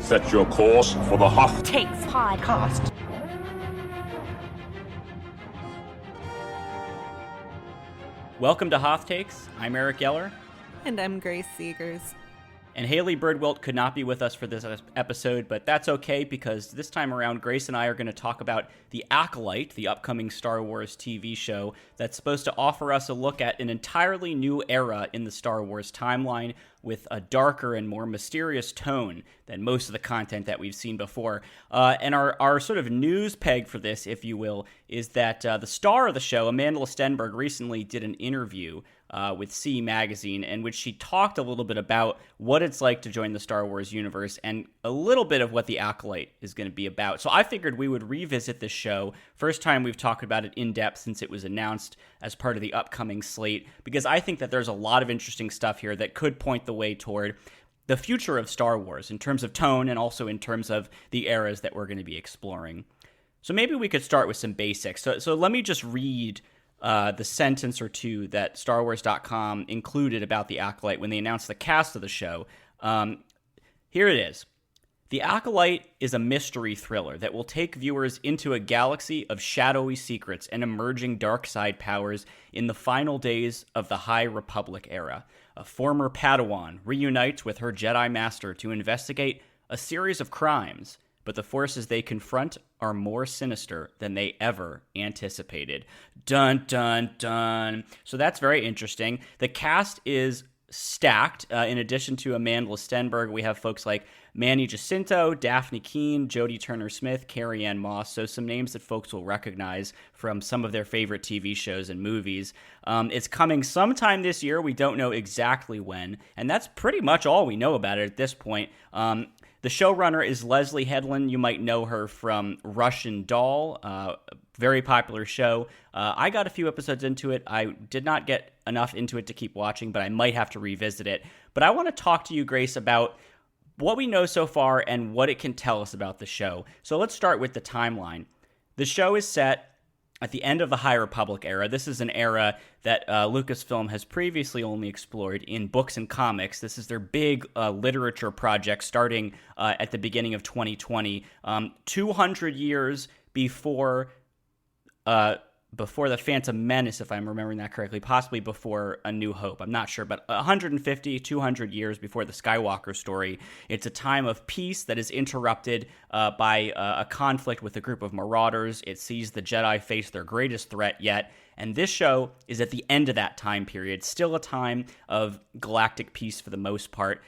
Set your course for the Hoth Takes podcast. Welcome to Hoth Takes. I'm Eric Yeller. And I'm Grace Seegers. And Haley Birdwilt could not be with us for this episode, but that's okay because this time around, Grace and I are going to talk about The Acolyte, the upcoming Star Wars TV show that's supposed to offer us a look at an entirely new era in the Star Wars timeline with a darker and more mysterious tone than most of the content that we've seen before. And our sort of news peg for this, if you will, is that the star of the show, Amanda Stenberg, recently did an interview with C Magazine, in which she talked a little bit about what it's like to join the Star Wars universe and a little bit of what The Acolyte is going to be about. So I figured we would revisit this show. First time we've talked about it in depth since it was announced as part of the upcoming slate, because I think that there's a lot of interesting stuff here that could point the way toward the future of Star Wars in terms of tone and also in terms of the eras that we're going to be exploring. So maybe we could start with some basics. So let me just read the sentence or two that StarWars.com included about The Acolyte when they announced the cast of the show. Here it is. The Acolyte is a mystery thriller that will take viewers into a galaxy of shadowy secrets and emerging dark side powers in the final days of the High Republic era. A former Padawan reunites with her Jedi Master to investigate a series of crimes, but the forces they confront are more sinister than they ever anticipated. Dun, dun, dun. So that's very interesting. The cast is stacked. In addition to Amanda Stenberg, we have folks like Manny Jacinto, Daphne Keane, Jodie Turner-Smith, Carrie-Anne Moss, so some names that folks will recognize from some of their favorite TV shows and movies. It's coming sometime this year. We don't know exactly when, and that's pretty much all we know about it at this point. The showrunner is Leslie Headland. You might know her from Russian Doll, very popular show. I got a few episodes into it. I did not get enough into it to keep watching, but I might have to revisit it. But I want to talk to you, Grace, about what we know so far and what it can tell us about the show. So let's start with the timeline. The show is set at the end of the High Republic era. This is an era that Lucasfilm has previously only explored in books and comics. This is their big literature project starting at the beginning of 2020, 200 years before the Phantom Menace, if I'm remembering that correctly, possibly before A New Hope. I'm not sure, but 150, 200 years before the Skywalker story. It's a time of peace that is interrupted by a conflict with a group of marauders. It sees the Jedi face their greatest threat yet, and this show is at the end of that time period, still a time of galactic peace for the most part.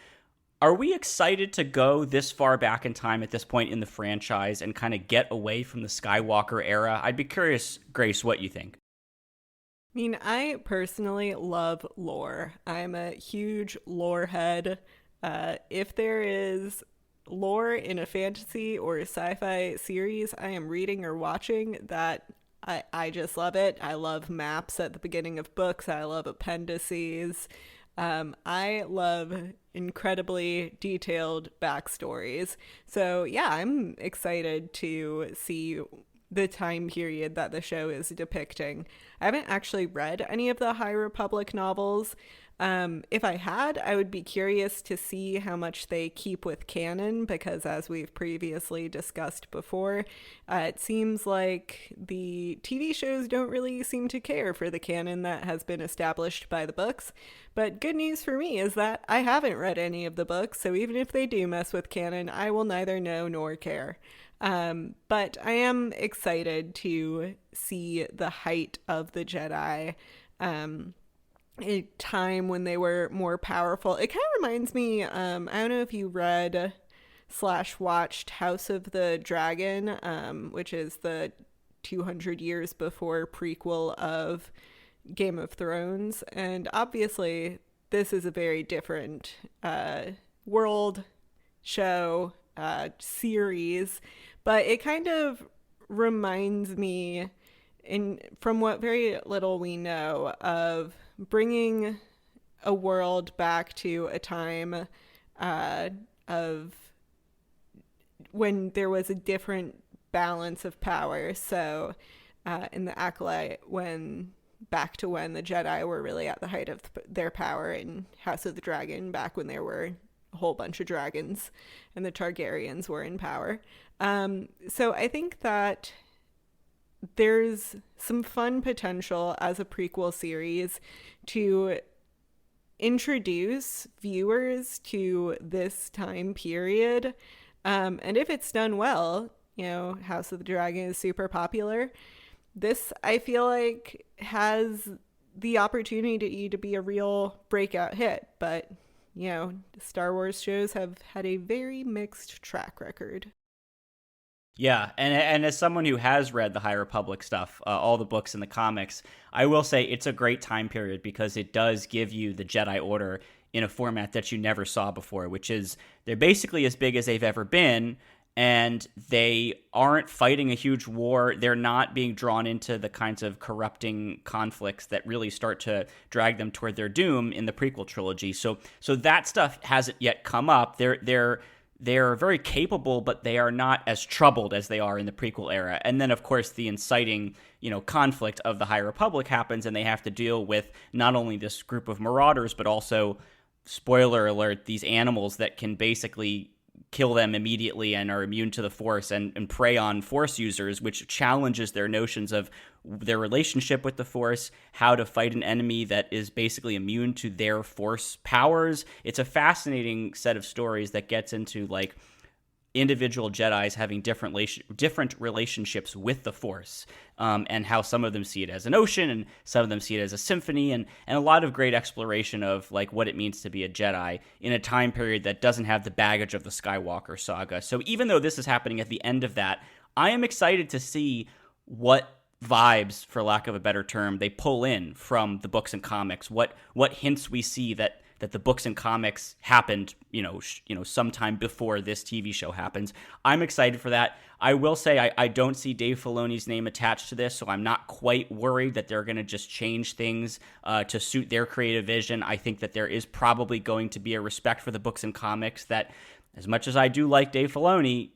Are we excited to go this far back in time at this point in the franchise and kind of get away from the Skywalker era? I'd be curious, Grace, what you think. I mean, I personally love lore. I'm a huge lore head. If there is lore in a fantasy or a sci-fi series I am reading or watching, that I just love it. I love maps at the beginning of books. I love appendices. I love incredibly detailed backstories. So yeah, I'm excited to see the time period that the show is depicting. I haven't actually read any of the High Republic novels. If I had, I would be curious to see how much they keep with canon, because as we've previously discussed before, it seems like the TV shows don't really seem to care for the canon that has been established by the books. But good news for me is that I haven't read any of the books, so even if they do mess with canon, I will neither know nor care. But I am excited to see the height of the Jedi, a time when they were more powerful. It kind of reminds me, I don't know if you read / watched House of the Dragon, which is the 200 years before prequel of Game of Thrones. And obviously this is a very different world, show, series, but it kind of reminds me, from what very little we know, of bringing a world back to a time of when there was a different balance of power. So in the Acolyte, when back to when the Jedi were really at the height of their power in House of the Dragon, back when there were a whole bunch of dragons and the Targaryens were in power. So I think that there's some fun potential as a prequel series to introduce viewers to this time period. And if it's done well, House of the Dragon is super popular. This, I feel like, has the opportunity to be a real breakout hit. But, Star Wars shows have had a very mixed track record. Yeah, and as someone who has read the High Republic stuff, all the books and the comics, I will say it's a great time period because it does give you the Jedi Order in a format that you never saw before, which is they're basically as big as they've ever been, and they aren't fighting a huge war. They're not being drawn into the kinds of corrupting conflicts that really start to drag them toward their doom in the prequel trilogy. So that stuff hasn't yet come up. They're very capable, but they are not as troubled as they are in the prequel era. And then, of course, the inciting, conflict of the High Republic happens, and they have to deal with not only this group of marauders, but also, spoiler alert, these animals that can basically kill them immediately and are immune to the Force and prey on Force users, which challenges their notions of their relationship with the Force, how to fight an enemy that is basically immune to their Force powers. It's a fascinating set of stories that gets into like individual Jedis having different relationships with the Force, and how some of them see it as an ocean and some of them see it as a symphony, and a lot of great exploration of like what it means to be a Jedi in a time period that doesn't have the baggage of the Skywalker saga. So even though this is happening at the end of that, I am excited to see what vibes, for lack of a better term, they pull in from the books and comics, what hints we see that the books and comics happened, sometime before this TV show happens. I'm excited for that. I will say I don't see Dave Filoni's name attached to this, so I'm not quite worried that they're going to just change things to suit their creative vision. I think that there is probably going to be a respect for the books and comics that, as much as I do like Dave Filoni,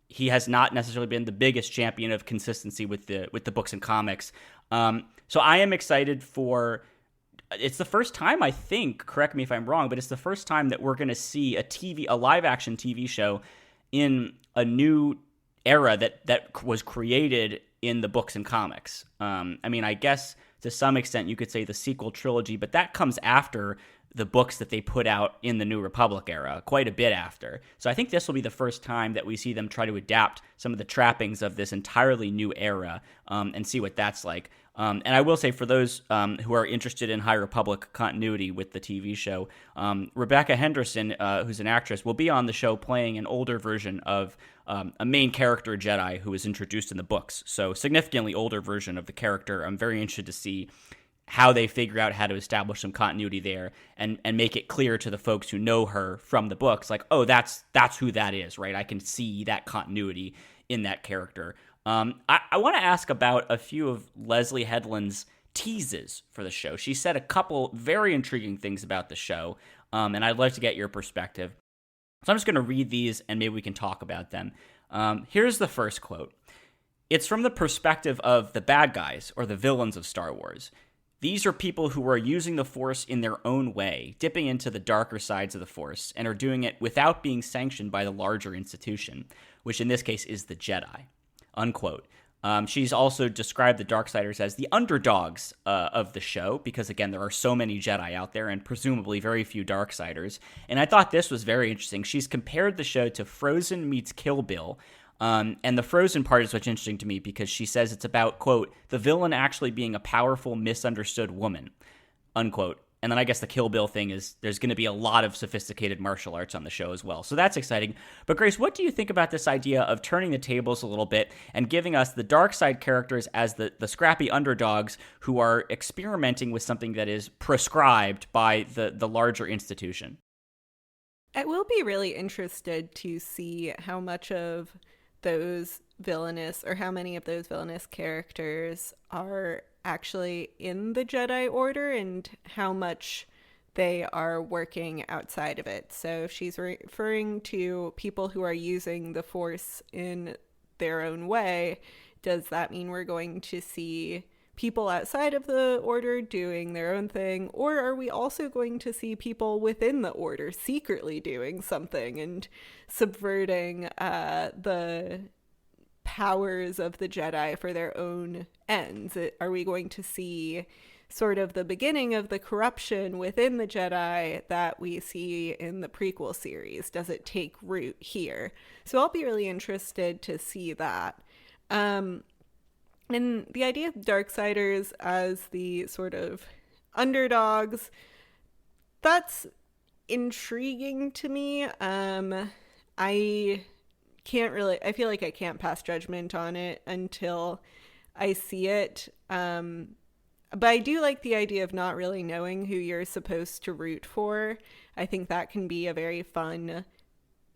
he has not necessarily been the biggest champion of consistency with the books and comics. So I am excited for... It's the first time, I think, correct me if I'm wrong, but it's the first time that we're going to see a live-action TV show in a new era that was created in the books and comics. I guess to some extent you could say the sequel trilogy, but that comes after the books that they put out in the New Republic era, quite a bit after. So I think this will be the first time that we see them try to adapt some of the trappings of this entirely new era, and see what that's like. And I will say, for those who are interested in High Republic continuity with the TV show, Rebecca Henderson, who's an actress, will be on the show playing an older version of a main character Jedi who was introduced in the books. So significantly older version of the character. I'm very interested to see how they figure out how to establish some continuity there and make it clear to the folks who know her from the books, like, oh, that's who that is, right? I can see that continuity in that character. I want to ask about a few of Leslie Headland's teases for the show. She said a couple very intriguing things about the show, and I'd like to get your perspective. So I'm just going to read these, and maybe we can talk about them. Here's the first quote. It's from the perspective of the bad guys, or the villains of Star Wars. These are people who are using the Force in their own way, dipping into the darker sides of the Force, and are doing it without being sanctioned by the larger institution, which in this case is the Jedi. Unquote. She's also described the Darksiders as the underdogs of the show, because, again, there are so many Jedi out there and presumably very few Darksiders. And I thought this was very interesting. She's compared the show to Frozen meets Kill Bill. And the Frozen part is what's interesting to me because she says it's about, quote, the villain actually being a powerful, misunderstood woman, unquote. And then I guess the Kill Bill thing is there's going to be a lot of sophisticated martial arts on the show as well. So that's exciting. But Grace, what do you think about this idea of turning the tables a little bit and giving us the dark side characters as the scrappy underdogs who are experimenting with something that is prescribed by the larger institution? I will be really interested to see how much of those villainous, or how many of those villainous characters are actually in the Jedi Order and how much they are working outside of it. So if she's referring to people who are using the Force in their own way, does that mean we're going to see people outside of the order doing their own thing, or are we also going to see people within the order secretly doing something and subverting the powers of the Jedi for their own ends? Are we going to see sort of the beginning of the corruption within the Jedi that we see in the prequel series? Does it take root here? So I'll be really interested to see that. And the idea of Darksiders as the sort of underdogs, that's intriguing to me. I feel like I can't pass judgment on it until I see it. But I do like the idea of not really knowing who you're supposed to root for. I think that can be a very fun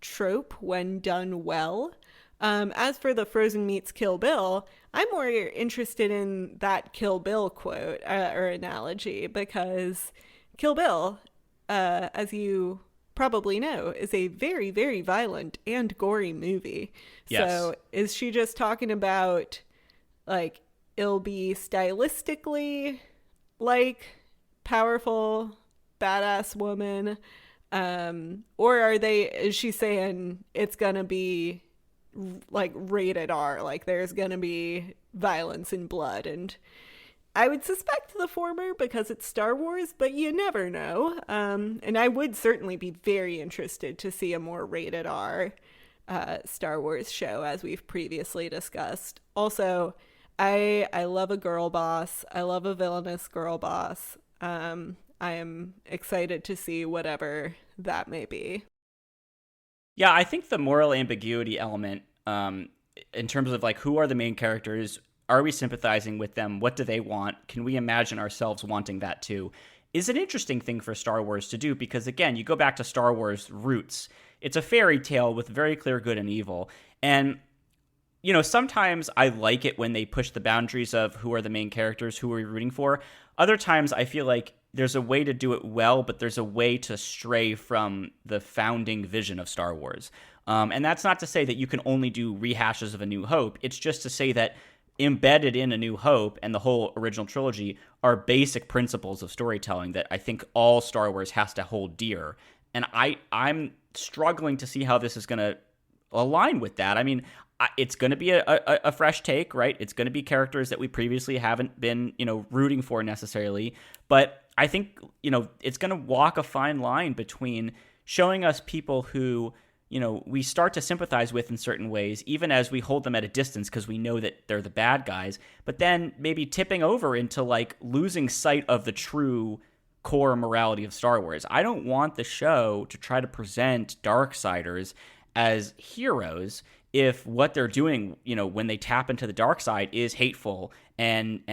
trope when done well. As for the Frozen meets Kill Bill, I'm more interested in that Kill Bill quote or analogy, because Kill Bill, as you probably know, is a very, very violent and gory movie. Yes. So is she just talking about, like, it'll be stylistically like powerful, badass woman? Or is she saying it's gonna be like rated R, like there's gonna be violence and blood? And I would suspect the former because it's Star Wars, but you never know. And I would certainly be very interested to see a more rated R Star Wars show, as we've previously discussed. Also, I love a girl boss. I love a villainous girl boss. I am excited to see whatever that may be. Yeah, I think the moral ambiguity element, in terms of like, who are the main characters? Are we sympathizing with them? What do they want? Can we imagine ourselves wanting that too? Is an interesting thing for Star Wars to do, because again, you go back to Star Wars roots. It's a fairy tale with very clear good and evil. And, you know, sometimes I like it when they push the boundaries of who are the main characters, who are we rooting for. Other times I feel like there's a way to do it well, but there's a way to stray from the founding vision of Star Wars. And that's not to say that you can only do rehashes of A New Hope. It's just to say that embedded in A New Hope and the whole original trilogy are basic principles of storytelling that I think all Star Wars has to hold dear. And I'm struggling to see how this is going to align with that. I mean, it's going to be a fresh take, right? It's going to be characters that we previously haven't been, rooting for necessarily. But I think, it's going to walk a fine line between showing us people who, we start to sympathize with in certain ways, even as we hold them at a distance because we know that they're the bad guys, but then maybe tipping over into like losing sight of the true core morality of Star Wars. I don't want the show to try to present Darksiders as heroes if what they're doing, when they tap into the dark side is hateful and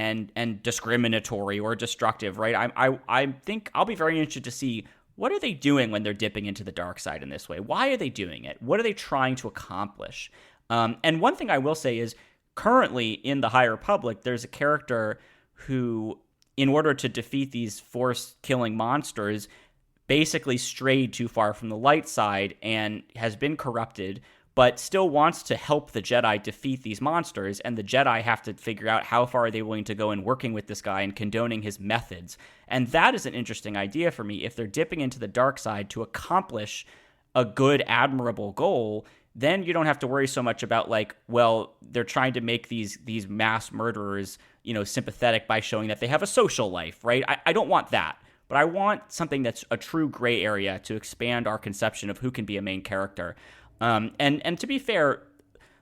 discriminatory or destructive, right? I think I'll be very interested to see, what are they doing when they're dipping into the dark side in this way? Why are they doing it? What are they trying to accomplish? And one thing I will say is, currently in the High Republic, there's a character who, in order to defeat these Force-killing monsters, basically strayed too far from the light side and has been corrupted, but still wants to help the Jedi defeat these monsters, and the Jedi have to figure out how far are they willing to go in working with this guy and condoning his methods. And that is an interesting idea for me. If they're dipping into the dark side to accomplish a good, admirable goal, then you don't have to worry so much about like, well, they're trying to make these mass murderers, sympathetic by showing that they have a social life, right? I don't want that. But I want something that's a true gray area to expand our conception of who can be a main character. And to be fair,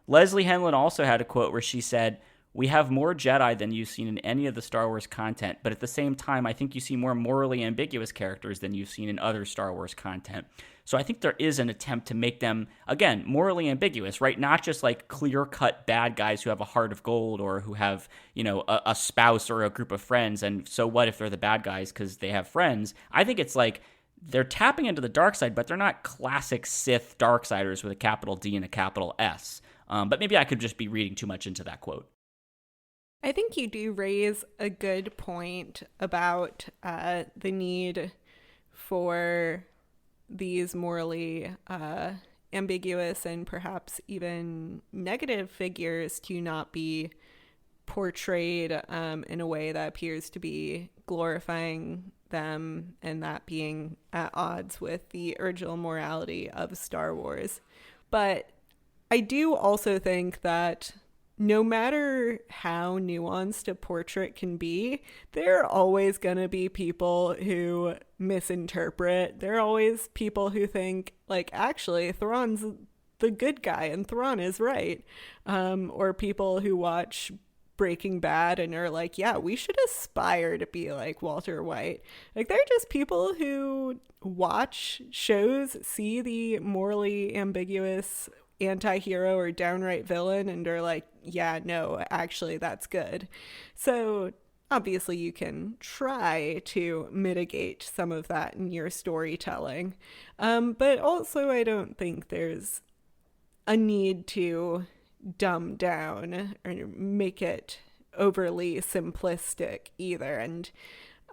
Leslie Henlon also had a quote where she said, "We have more Jedi than you've seen in any of the Star Wars content, but at the same time, I think you see more morally ambiguous characters than you've seen in other Star Wars content." So I think there is an attempt to make them, again, morally ambiguous, right? Not just like clear-cut bad guys who have a heart of gold or who have, a spouse or a group of friends, and so what if they're the bad guys because they have friends? I think it's like, they're tapping into the dark side, but they're not classic Sith Darksiders with a capital D and a capital S. But maybe I could just be reading too much into that quote. I think you do raise a good point about the need for these morally ambiguous and perhaps even negative figures to not be portrayed in a way that appears to be glorifying them, and that being at odds with the original morality of Star Wars. But I do also think that no matter how nuanced a portrait can be, there are always going to be people who misinterpret. There are always people who think, like, actually, Thrawn's the good guy and Thrawn is right. Or people who watch Breaking Bad and are like, yeah, we should aspire to be like Walter White. Like, they're just people who watch shows, see the morally ambiguous anti-hero or downright villain, and are like, yeah, no, actually that's good. So obviously you can try to mitigate some of that in your storytelling, but also I don't think there's a need to dumb down or make it overly simplistic either. And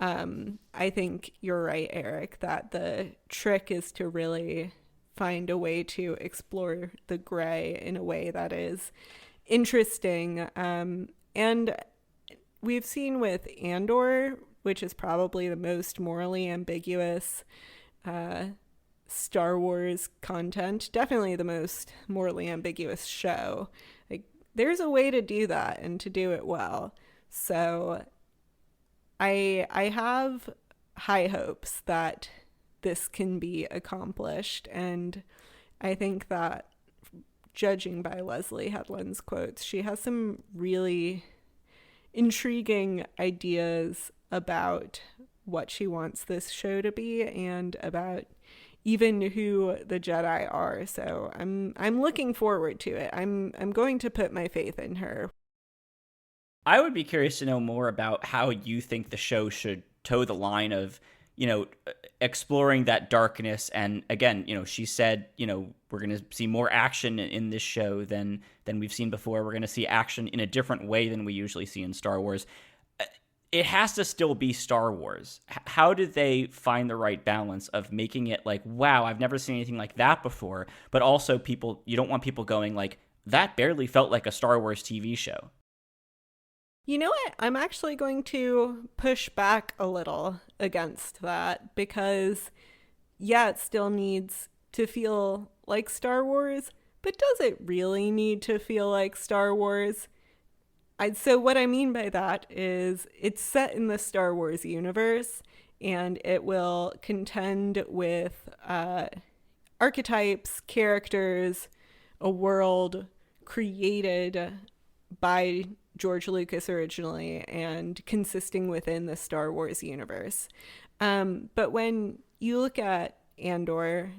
I think you're right, Eric, that the trick is to really find a way to explore the gray in a way that is interesting. And we've seen with Andor, which is probably the most morally ambiguous Star Wars content, definitely the most morally ambiguous show. Like, there's a way to do that and to do it well. So I have high hopes that this can be accomplished, and I think that, judging by Leslie Headland's quotes, she has some really intriguing ideas about what she wants this show to be and about even who the Jedi are. So I'm looking forward to it. I'm going to put my faith in her. I would be curious to know more about how you think the show should toe the line of, exploring that darkness. And again, she said, we're going to see more action in this show than we've seen before. We're going to see action in a different way than we usually see in Star Wars. It has to still be Star Wars. How did they find the right balance of making it like, wow, I've never seen anything like that before, but also you don't want people going like, that barely felt like a Star Wars TV show? You know what? I'm actually going to push back a little against that, because, yeah, it still needs to feel like Star Wars, but does it really need to feel like Star Wars? So what I mean by that is it's set in the Star Wars universe, and it will contend with archetypes, characters, a world created by George Lucas originally and consisting within the Star Wars universe. But when you look at Andor,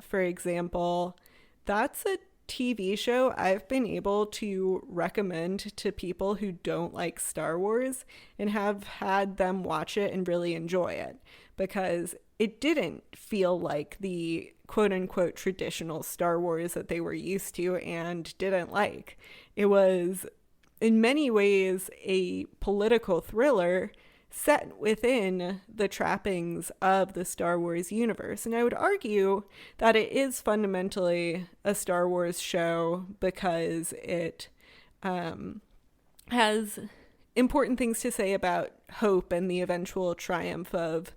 for example, that's a TV show I've been able to recommend to people who don't like Star Wars and have had them watch it and really enjoy it, because it didn't feel like the quote-unquote traditional Star Wars that they were used to and didn't like. It was, in many ways, a political thriller set within the trappings of the Star Wars universe. And I would argue that it is fundamentally a Star Wars show because it has important things to say about hope and the eventual triumph of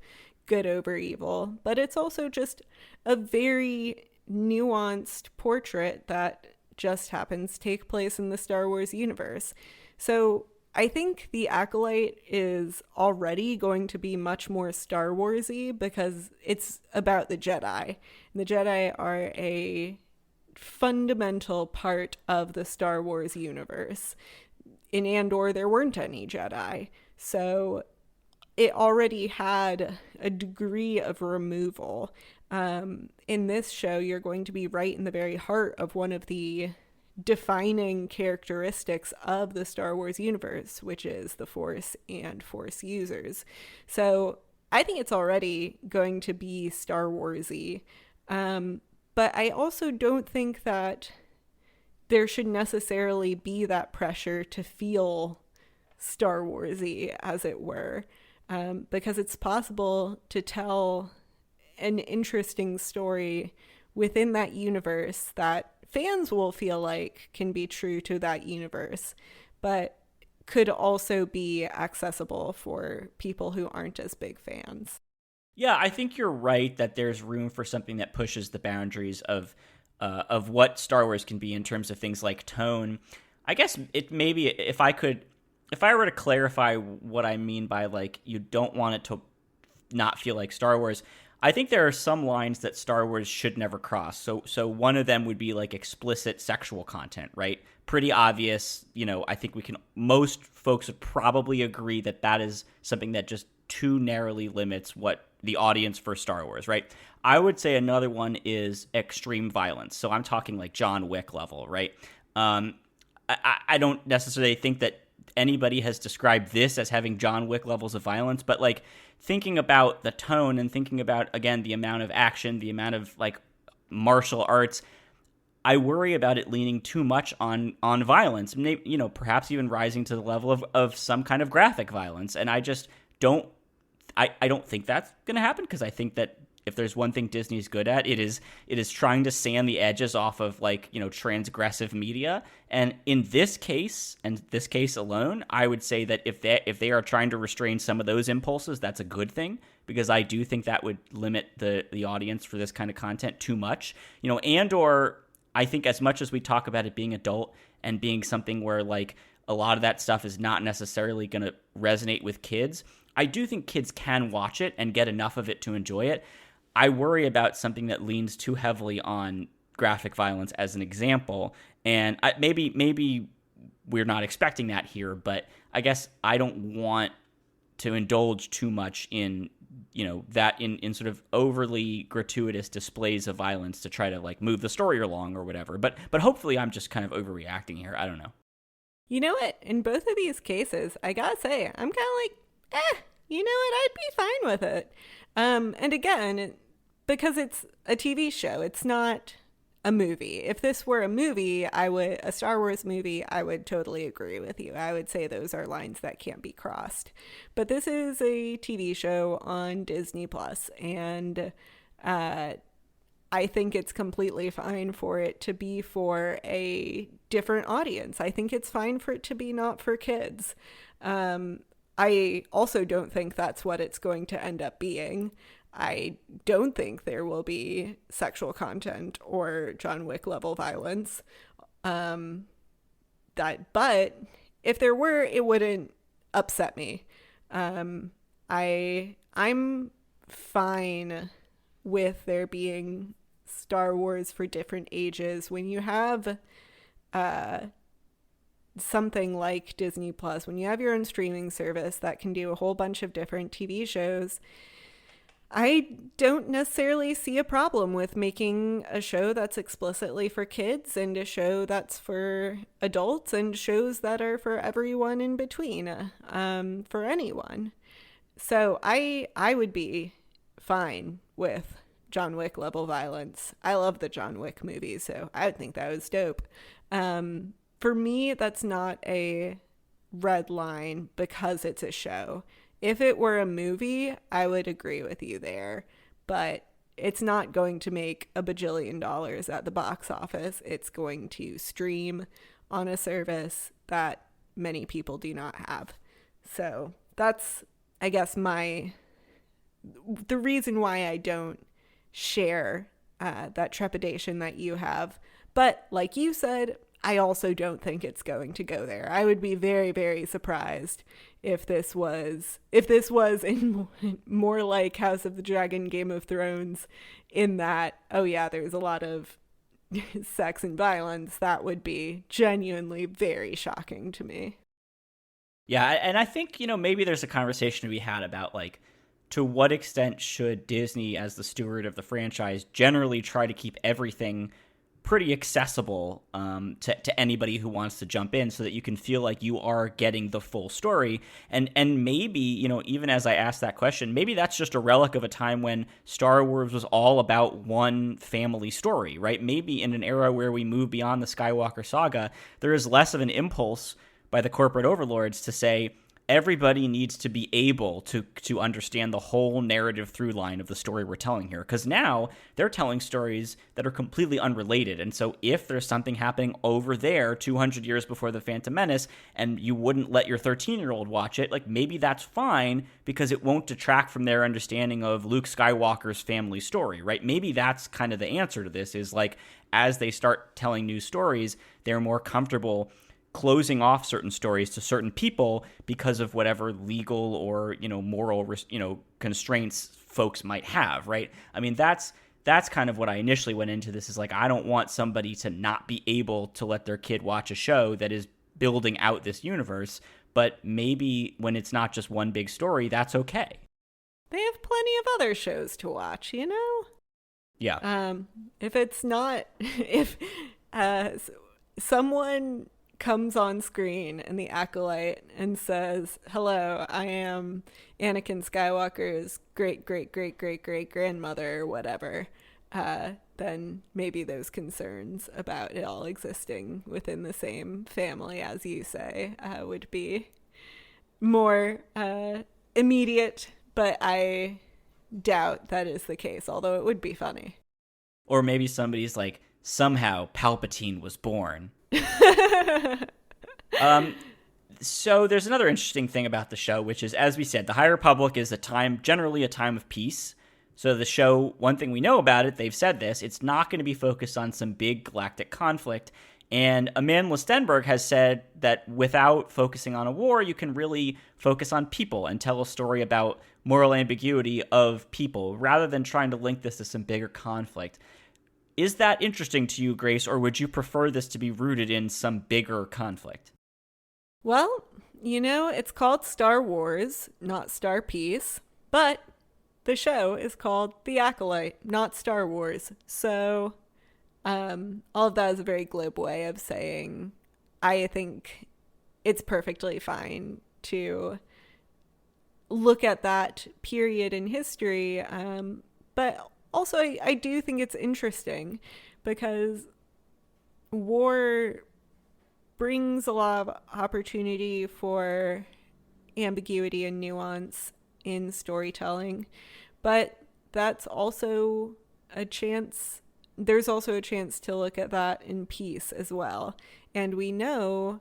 good over evil. But it's also just a very nuanced portrait that just happens to take place in the Star Wars universe. So I think The Acolyte is already going to be much more Star Warsy because it's about the Jedi. And the Jedi are a fundamental part of the Star Wars universe. In Andor, there weren't any Jedi. So it already had a degree of removal. In this show, you're going to be right in the very heart of one of the defining characteristics of the Star Wars universe, which is the Force and Force users. So I think it's already going to be Star Warsy. But I also don't think that there should necessarily be that pressure to feel Star Warsy, as it were, because it's possible to tell an interesting story within that universe that fans will feel like can be true to that universe, but could also be accessible for people who aren't as big fans. Yeah, I think you're right that there's room for something that pushes the boundaries of what Star Wars can be in terms of things like tone. I guess it maybe if I were to clarify what I mean by like you don't want it to not feel like Star Wars, I think there are some lines that Star Wars should never cross. So one of them would be like explicit sexual content, right? Pretty obvious. I think most folks would probably agree that that is something that just too narrowly limits what the audience for Star Wars, right? I would say another one is extreme violence. So I'm talking like John Wick level, right? I don't necessarily think that anybody has described this as having John Wick levels of violence, but like thinking about the tone and thinking about, again, the amount of action, the amount of like martial arts, I worry about it leaning too much on violence, perhaps even rising to the level of some kind of graphic violence. And I just don't think that's going to happen, because I think that if there's one thing Disney's good at, it is trying to sand the edges off of transgressive media. And in this case, and this case alone, I would say that if they are trying to restrain some of those impulses, that's a good thing, because I do think that would limit the audience for this kind of content too much. Or I think as much as we talk about it being adult and being something where like a lot of that stuff is not necessarily going to resonate with kids, I do think kids can watch it and get enough of it to enjoy it. I worry about something that leans too heavily on graphic violence as an example. And maybe we're not expecting that here, but I guess I don't want to indulge too much in, that in sort of overly gratuitous displays of violence to try to like move the story along or whatever. But hopefully I'm just kind of overreacting here. I don't know. You know what? In both of these cases, I gotta say, I'm kind of like, you know what? I'd be fine with it. And again, because it's a TV show, it's not a movie. If this were a movie, a Star Wars movie, I would totally agree with you. I would say those are lines that can't be crossed. But this is a TV show on Disney Plus, and I think it's completely fine for it to be for a different audience. I think it's fine for it to be not for kids. I also don't think that's what it's going to end up being. I don't think there will be sexual content or John Wick level violence. But if there were, it wouldn't upset me. I'm fine with there being Star Wars for different ages. When you have something like Disney Plus, when you have your own streaming service that can do a whole bunch of different TV shows, I don't necessarily see a problem with making a show that's explicitly for kids and a show that's for adults and shows that are for everyone in between, for anyone. So I would be fine with John Wick level violence. I love the John Wick movies, so I would think that was dope. For me, that's not a red line because it's a show. If it were a movie, I would agree with you there, but it's not going to make $1 bajillion at the box office. It's going to stream on a service that many people do not have. So that's, I guess, the reason why I don't share that trepidation that you have. But like you said, I also don't think it's going to go there. I would be very, very surprised if this was in more like House of the Dragon, Game of Thrones, in that, oh yeah, there's a lot of sex and violence. That would be genuinely very shocking to me. Yeah, and I think, maybe there's a conversation to be had about, like, to what extent should Disney, as the steward of the franchise, generally try to keep everything pretty accessible to anybody who wants to jump in, so that you can feel like you are getting the full story. And maybe, even as I asked that question, maybe that's just a relic of a time when Star Wars was all about one family story, right? Maybe in an era where we move beyond the Skywalker saga, there is less of an impulse by the corporate overlords to say, everybody needs to be able to understand the whole narrative through line of the story we're telling here. Because now they're telling stories that are completely unrelated. And so if there's something happening over there 200 years before The Phantom Menace and you wouldn't let your 13-year-old watch it, like maybe that's fine because it won't detract from their understanding of Luke Skywalker's family story, right? Maybe that's kind of the answer to this is like as they start telling new stories, they're more comfortable closing off certain stories to certain people because of whatever legal or, moral, constraints folks might have, right? I mean, that's kind of what I initially went into this is like, I don't want somebody to not be able to let their kid watch a show that is building out this universe, but maybe when it's not just one big story, that's okay. They have plenty of other shows to watch, Yeah. If it's not, if someone comes on screen in the Acolyte and says, "Hello, I am Anakin Skywalker's great-great-great-great-great-grandmother," or whatever, then maybe those concerns about it all existing within the same family, as you say, would be more immediate, but I doubt that is the case, although it would be funny. Or maybe somebody's like, somehow Palpatine was born. So there's another interesting thing about the show, which is, as we said, the High Republic is generally a time of peace. So the show, one thing we know about it, they've said this, it's not going to be focused on some big galactic conflict. And Amandla Stenberg has said that without focusing on a war, you can really focus on people and tell a story about moral ambiguity of people, rather than trying to link this to some bigger conflict. Is that interesting to you, Grace, or would you prefer this to be rooted in some bigger conflict? Well, it's called Star Wars, not Star Peace, but the show is called The Acolyte, not Star Wars. So all of that is a very glib way of saying I think it's perfectly fine to look at that period in history, but also I do think it's interesting because war brings a lot of opportunity for ambiguity and nuance in storytelling, but that's also a chance. There's also a chance to look at that in peace as well. And we know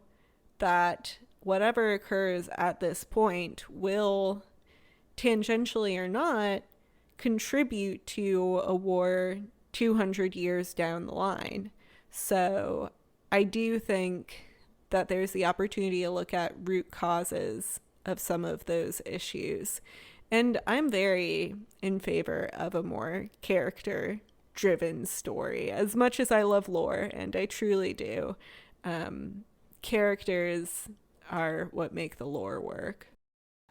that whatever occurs at this point will, tangentially or not, contribute to a war 200 years down the line. So I do think that there's the opportunity to look at root causes of some of those issues. And I'm very in favor of a more character-driven story. As much as I love lore, and I truly do, characters are what make the lore work.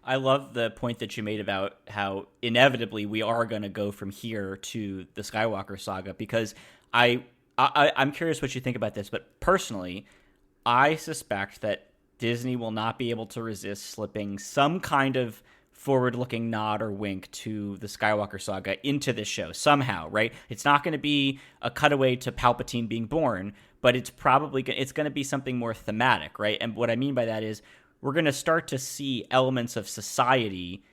I love the point that you made about how inevitably we are going to go from here to the Skywalker saga, because I'm curious what you think about this, but personally, I suspect that Disney will not be able to resist slipping some kind of forward-looking nod or wink to the Skywalker saga into this show somehow, right? It's not going to be a cutaway to Palpatine being born, but it's going to be something more thematic, right? And what I mean by that is we're going to start to see elements of society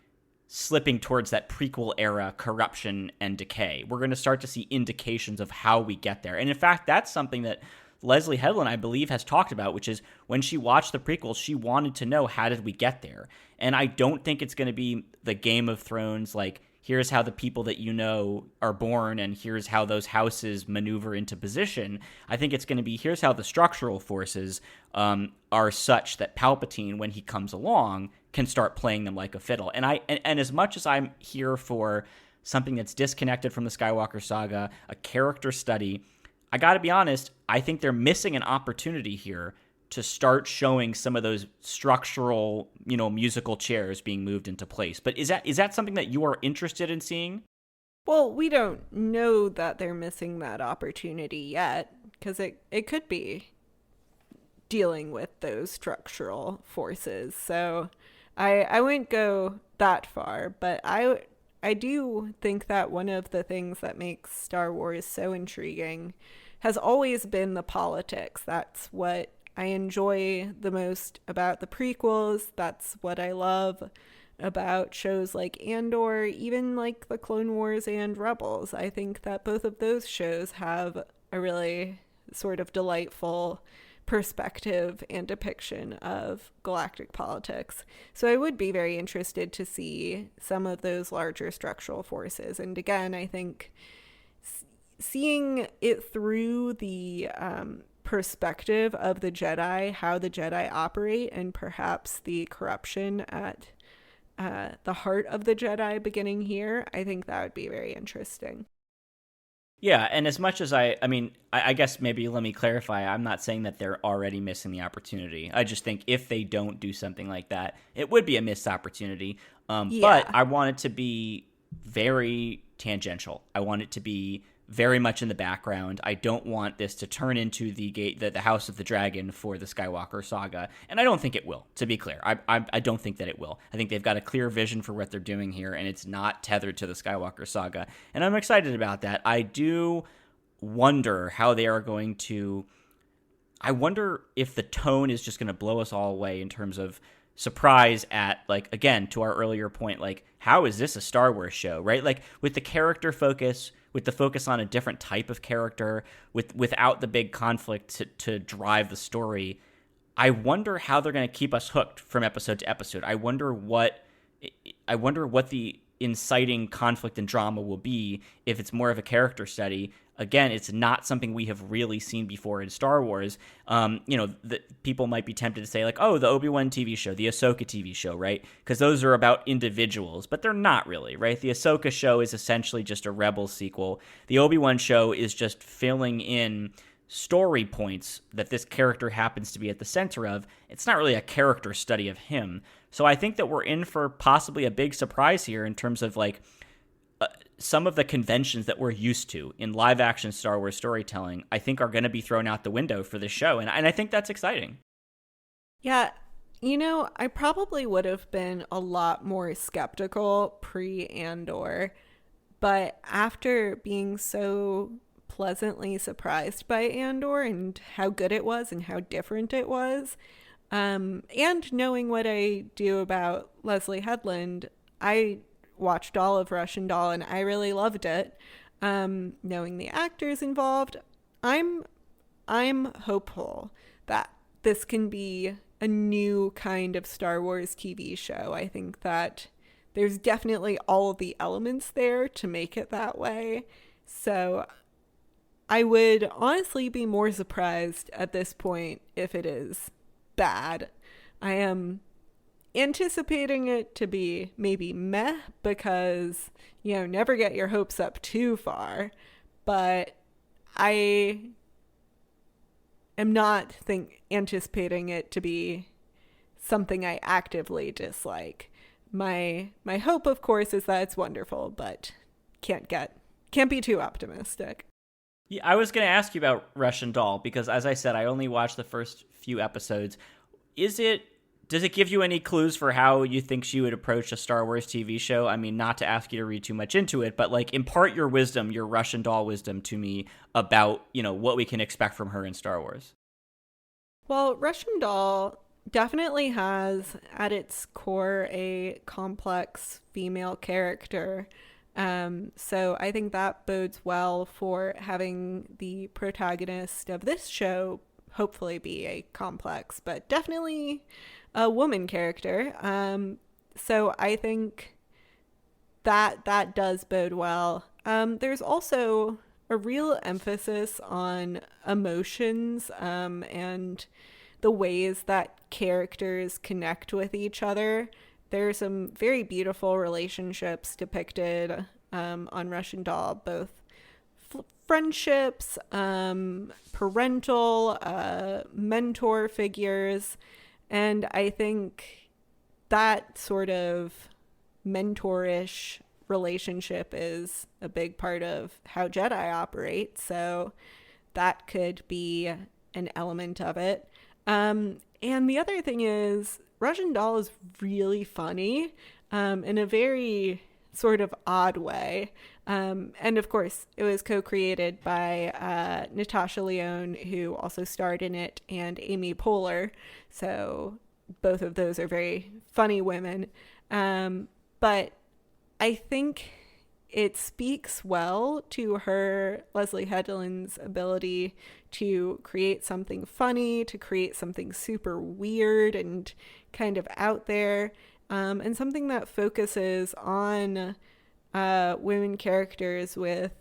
slipping towards that prequel era corruption and decay. We're going to start to see indications of how we get there. And in fact, that's something that Leslie Headland, I believe, has talked about, which is when she watched the prequels, she wanted to know, how did we get there? And I don't think it's going to be the Game of Thrones, like, here's how the people that you know are born and here's how those houses maneuver into position. I think it's going to be, here's how the structural forces are such that Palpatine, when he comes along, can start playing them like a fiddle. And as much as I'm here for something that's disconnected from the Skywalker saga, a character study, I got to be honest, I think they're missing an opportunity here to start showing some of those structural, musical chairs being moved into place. But is that something that you are interested in seeing? Well, we don't know that they're missing that opportunity yet, because it could be dealing with those structural forces. So I wouldn't go that far, but I do think that one of the things that makes Star Wars so intriguing has always been the politics. That's what I enjoy the most about the prequels. That's what I love about shows like Andor, even like the Clone Wars and Rebels. I think that both of those shows have a really sort of delightful perspective and depiction of galactic politics. So I would be very interested to see some of those larger structural forces. And again, I think seeing it through the perspective of the Jedi, how the Jedi operate, and perhaps the corruption at the heart of the Jedi beginning here, I think that would be very interesting. Yeah, and as much as I guess maybe let me clarify, I'm not saying that they're already missing the opportunity. I just think if they don't do something like that, it would be a missed opportunity. But I want it to be very tangential. I want it to be very much in the background. I don't want this to turn into the House of the Dragon for the Skywalker saga, and I don't think it will, to be clear. I don't think that it will. I think they've got a clear vision for what they're doing here, and it's not tethered to the Skywalker saga, and I'm excited about that. I do wonder how they are going to... I wonder if the tone is just going to blow us all away in terms of surprise at, like, again, to our earlier point, like, how is this a Star Wars show, right? Like, with the character focus, with the focus on a different type of character, without the big conflict to drive the story, I wonder how they're going to keep us hooked from episode to episode. I wonder what the inciting conflict and drama will be if it's more of a character study. Again, it's not something we have really seen before in Star Wars. People might be tempted to say, like, oh, the Obi-Wan TV show, the Ahsoka TV show, right? Because those are about individuals, but they're not really, right? The Ahsoka show is essentially just a Rebels sequel. The Obi-Wan show is just filling in story points that this character happens to be at the center of. It's not really a character study of him. So I think that we're in for possibly a big surprise here in terms of, like, some of the conventions that we're used to in live action Star Wars storytelling, I think are going to be thrown out the window for this show. And I think that's exciting. Yeah. I probably would have been a lot more skeptical pre-Andor, but after being so pleasantly surprised by Andor and how good it was and how different it was, and knowing what I do about Leslie Headland, I watched all of Russian Doll and I really loved it. Knowing the actors involved, I'm hopeful that this can be a new kind of Star Wars TV show. I think that there's definitely all of the elements there to make it that way. So I would honestly be more surprised at this point if it is bad. I am anticipating it to be maybe meh because, never get your hopes up too far. But I am not anticipating it to be something I actively dislike. My hope, of course, is that it's wonderful, but can't be too optimistic. Yeah, I was going to ask you about Russian Doll because, as I said, I only watched the first few episodes. Does it give you any clues for how you think she would approach a Star Wars TV show? I mean, not to ask you to read too much into it, but, like, impart your wisdom, your Russian Doll wisdom to me about, what we can expect from her in Star Wars. Well, Russian Doll definitely has at its core a complex female character. So I think that bodes well for having the protagonist of this show hopefully be a complex, but definitely a woman character. So I think that does bode well. There's also a real emphasis on emotions, and the ways that characters connect with each other. There are some very beautiful relationships depicted on Russian Doll, both friendships, parental, mentor figures. And I think that sort of mentorish relationship is a big part of how Jedi operate. So that could be an element of it. And the other thing is Russian Doll is really funny in a very sort of odd way. And of course, it was co-created by Natasha Lyonne, who also starred in it, and Amy Poehler. So both of those are very funny women. But I think it speaks well to her, Leslie Headland's, ability to create something funny, to create something super weird and kind of out there, and something that focuses on women characters with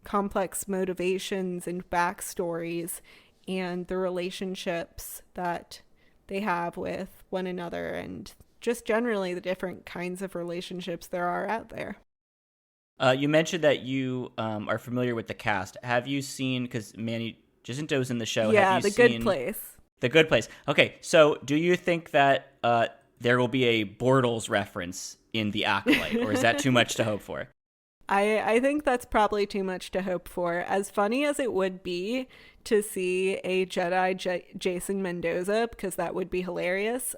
complex motivations and backstories and the relationships that they have with one another, and just generally the different kinds of relationships there are out there. You mentioned that you are familiar with the cast. Have you seen, because Manny Jacinto's in the show, Yeah, have you The seen Good Place. The Good Place. Okay, so do you think that there will be a Bortles reference in The Acolyte, or is that too much to hope for? I think that's probably too much to hope for. As funny as it would be to see a Jedi Jason Mendoza, because that would be hilarious,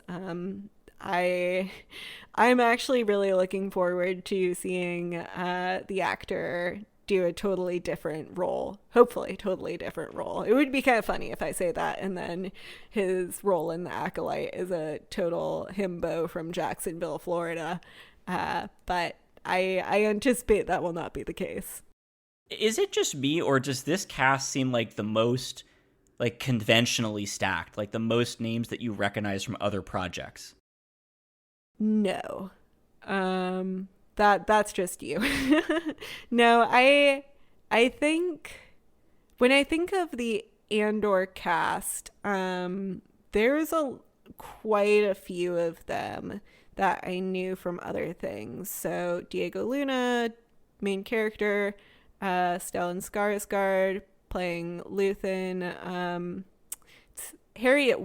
I'm actually really looking forward to seeing the actor do a totally different role. Hopefully, totally different role. It would be kind of funny if I say that, and then his role in The Acolyte is a total himbo from Jacksonville, Florida. But I anticipate that will not be the case. Is it just me, or does this cast seem like the most like conventionally stacked, like the most names that you recognize from other projects? No. That's just you. No, I think when I think of the Andor cast, there's quite a few of them that I knew from other things. So Diego Luna, main character, Stellan Skarsgård playing Luthen, Harriet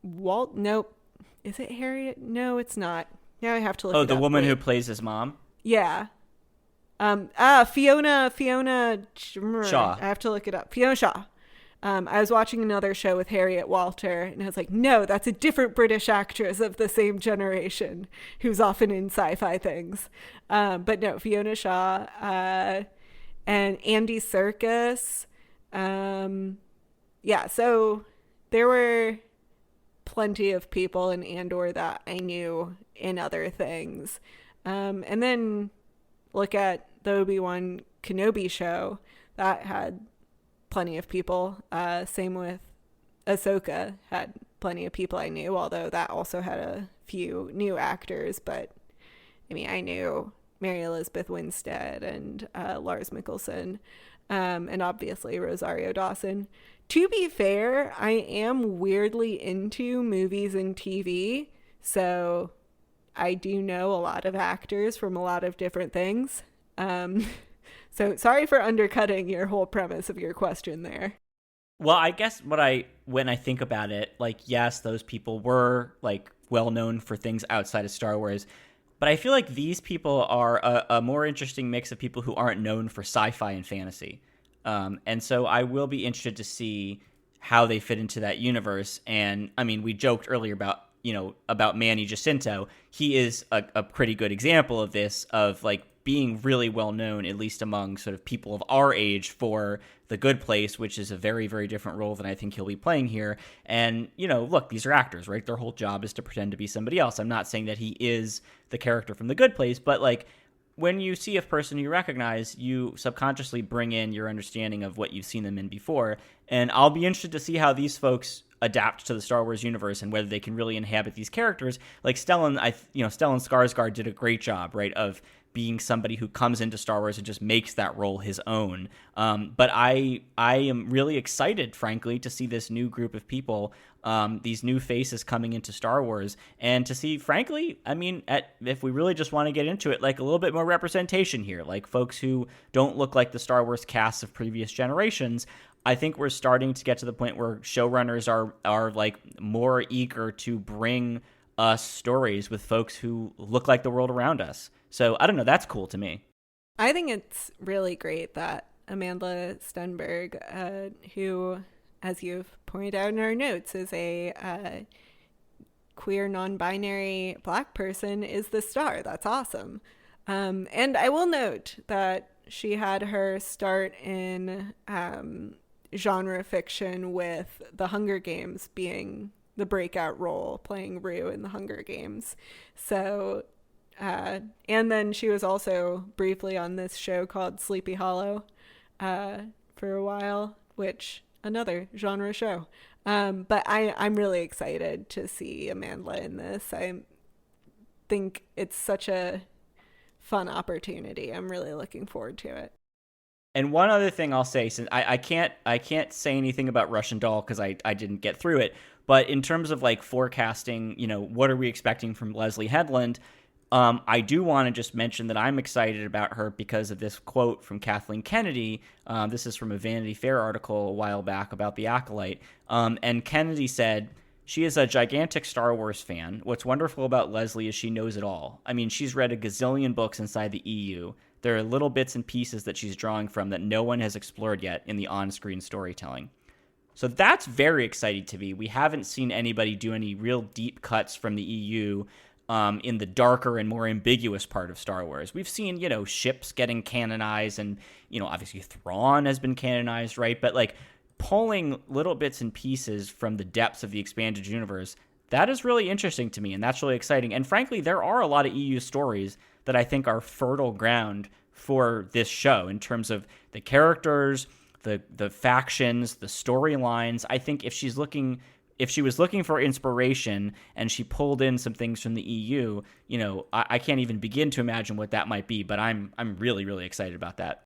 Nope. Is it Harriet? No, it's not. Now I have to look it up. Oh, the woman who plays his mom? Yeah. Fiona Shaw. I have to look it up. Fiona Shaw. I was watching another show with Harriet Walter, and I was like, no, that's a different British actress of the same generation who's often in sci-fi things. But no, Fiona Shaw, and Andy Serkis. Yeah, so there were plenty of people in Andor that I knew in other things. And then look at the Obi-Wan Kenobi show. That had plenty of people. Same with Ahsoka, had plenty of people I knew, although that also had a few new actors. But I mean, I knew Mary Elizabeth Winstead and Lars Mikkelsen, and obviously Rosario Dawson. To be fair, I am weirdly into movies and TV, so I do know a lot of actors from a lot of different things. So sorry for undercutting your whole premise of your question there. Well, I guess when I think about it, like, yes, those people were like well known for things outside of Star Wars, but I feel like these people are a more interesting mix of people who aren't known for sci-fi and fantasy. And so I will be interested to see how they fit into that universe. And I mean, we joked earlier about Manny Jacinto. He is a pretty good example of this, of like being really well known, at least among sort of people of our age, for The Good Place, which is a very, very different role than I think he'll be playing here. And, look, these are actors, right? Their whole job is to pretend to be somebody else. I'm not saying that he is the character from The Good Place, but like, when you see a person you recognize, you subconsciously bring in your understanding of what you've seen them in before. And I'll be interested to see how these folks adapt to the Star Wars universe and whether they can really inhabit these characters. Like Stellan Skarsgård did a great job, right, of being somebody who comes into Star Wars and just makes that role his own. But I am really excited, frankly, to see this new group of people, these new faces coming into Star Wars, and to see, frankly, I mean, if we really just want to get into it, like a little bit more representation here, like folks who don't look like the Star Wars casts of previous generations. I think we're starting to get to the point where showrunners are like more eager to bring us stories with folks who look like the world around us. So I don't know, that's cool to me. I think it's really great that Amanda Stenberg, who, as you've pointed out in our notes, is a queer, non-binary Black person, is the star. That's awesome. And I will note that she had her start in genre fiction with The Hunger Games being the breakout role, playing Rue in The Hunger Games. So, and then she was also briefly on this show called Sleepy Hollow for a while, which another genre show. But I'm really excited to see Amandla in this. I think it's such a fun opportunity. I'm really looking forward to it. And one other thing I'll say, since I can't say anything about Russian Doll because I didn't get through it, but in terms of like forecasting, what are we expecting from Leslie Headland? I do want to just mention that I'm excited about her because of this quote from Kathleen Kennedy. This is from a Vanity Fair article a while back about the Acolyte. And Kennedy said, "She is a gigantic Star Wars fan. What's wonderful about Leslie is she knows it all. I mean, she's read a gazillion books inside the EU. There are little bits and pieces that she's drawing from that no one has explored yet in the on-screen storytelling." So that's very exciting to me. We haven't seen anybody do any real deep cuts from the EU in the darker and more ambiguous part of Star Wars. We've seen, ships getting canonized and, obviously Thrawn has been canonized, right? But like pulling little bits and pieces from the depths of the expanded universe, that is really interesting to me, and that's really exciting. And frankly, there are a lot of EU stories that I think are fertile ground for this show in terms of the characters, the factions, the storylines. I think if she was looking for inspiration and she pulled in some things from the EU, I can't even begin to imagine what that might be, but I'm really, really excited about that.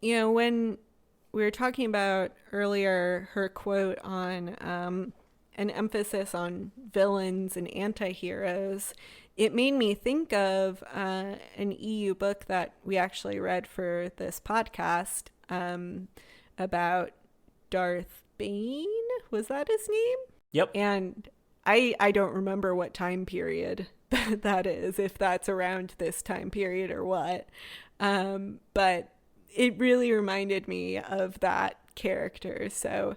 When we were talking about earlier her quote on an emphasis on villains and anti-heroes, it made me think of an EU book that we actually read for this podcast about Darth Bane. Was that his name? Yep. And I don't remember what time period that is, if that's around this time period or what. But it really reminded me of that character. So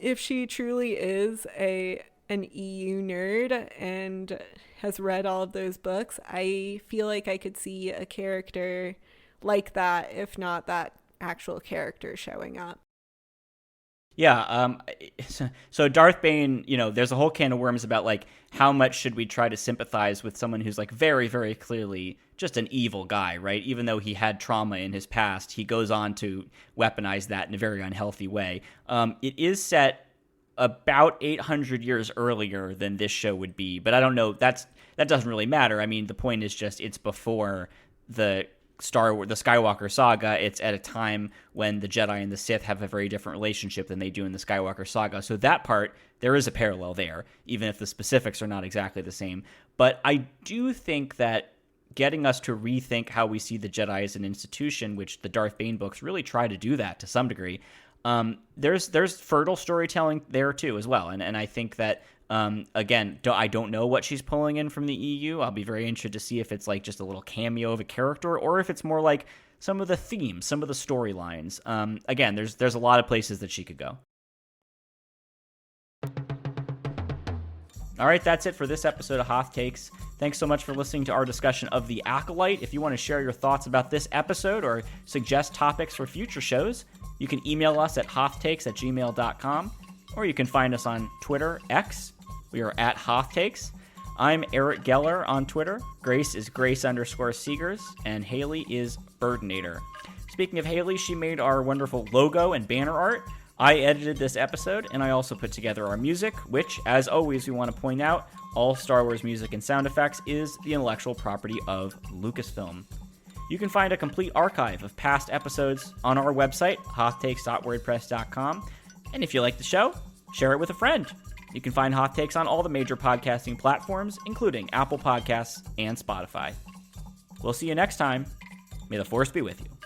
if she truly is an EU nerd and has read all of those books, I feel like I could see a character like that, if not that actual character, showing up. Yeah, so Darth Bane, there's a whole can of worms about like how much should we try to sympathize with someone who's like very, very clearly just an evil guy, right? Even though he had trauma in his past, he goes on to weaponize that in a very unhealthy way. It is set about 800 years earlier than this show would be, but I don't know. That doesn't really matter. I mean, the point is just it's before the Skywalker saga. It's at a time when the Jedi and the Sith have a very different relationship than they do in the Skywalker saga. So that part, there is a parallel there, even if the specifics are not exactly the same. But I do think that getting us to rethink how we see the Jedi as an institution, which the Darth Bane books really try to do that to some degree, there's fertile storytelling there too as well. And I think that again, I don't know what she's pulling in from the EU. I'll be very interested to see if it's like just a little cameo of a character or if it's more like some of the themes, some of the storylines. Again, there's a lot of places that she could go. All right, that's it for this episode of Hoth Takes. Thanks so much for listening to our discussion of The Acolyte. If you want to share your thoughts about this episode or suggest topics for future shows, you can email us at hothtakes@gmail.com, or you can find us on Twitter, X. We are at Hoth Takes. I'm Eric Geller on Twitter. Grace is Grace_Seegers, and Haley is Birdinator. Speaking of Haley, she made our wonderful logo and banner art. I edited this episode, and I also put together our music, which, as always, we want to point out, all Star Wars music and sound effects is the intellectual property of Lucasfilm. You can find a complete archive of past episodes on our website, hothtakes.wordpress.com. And if you like the show, share it with a friend. You can find Hoth Takes on all the major podcasting platforms, including Apple Podcasts and Spotify. We'll see you next time. May the Force be with you.